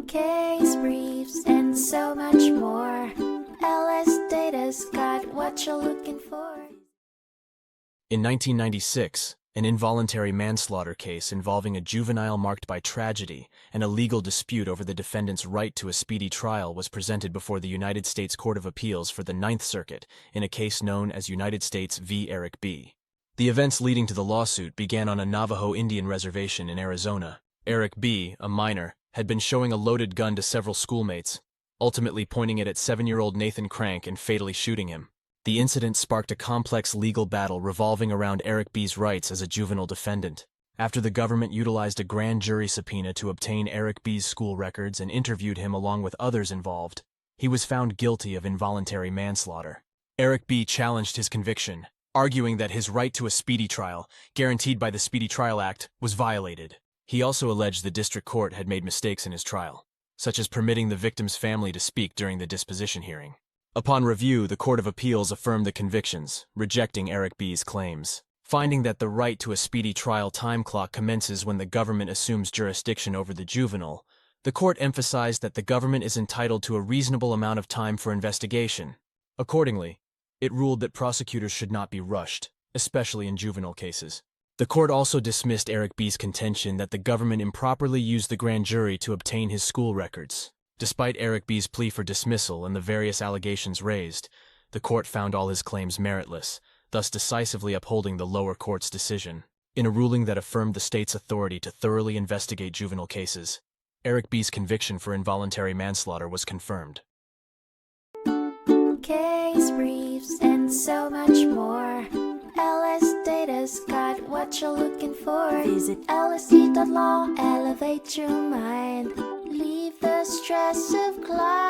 case briefs, and so much more. LSData's got what you're looking for. In 1996, an involuntary manslaughter case involving a juvenile marked by tragedy and a legal dispute over the defendant's right to a speedy trial was presented before the United States Court of Appeals for the Ninth Circuit in a case known as United States v. Eric B. The events leading to the lawsuit began on a Navajo Indian Reservation in Arizona. Eric B., a minor, had been showing a loaded gun to several schoolmates, ultimately pointing it at 7-year-old Nathan Crank and fatally shooting him. The incident sparked a complex legal battle revolving around Eric B.'s rights as a juvenile defendant. After the government utilized a grand jury subpoena to obtain Eric B.'s school records and interviewed him along with others involved, he was found guilty of involuntary manslaughter. Eric B. challenged his conviction, arguing that his right to a speedy trial, guaranteed by the Speedy Trial Act, was violated. He also alleged the district court had made mistakes in his trial, such as permitting the victim's family to speak during the disposition hearing. Upon review, the Court of Appeals affirmed the convictions, rejecting Eric B.'s claims, finding that the right to a speedy trial time clock commences when the government assumes jurisdiction over the juvenile. The court emphasized that the government is entitled to a reasonable amount of time for investigation. Accordingly, it ruled that prosecutors should not be rushed, especially in juvenile cases. The court also dismissed Eric B.'s contention that the government improperly used the grand jury to obtain his school records. Despite Eric B.'s plea for dismissal and the various allegations raised, the court found all his claims meritless, thus decisively upholding the lower court's decision. In a ruling that affirmed the state's authority to thoroughly investigate juvenile cases, Eric B.'s conviction for involuntary manslaughter was confirmed. Case briefs, and so much more. LSData's got what you're looking for. Visit lsd.law, elevate your mind. Leave the stress of class.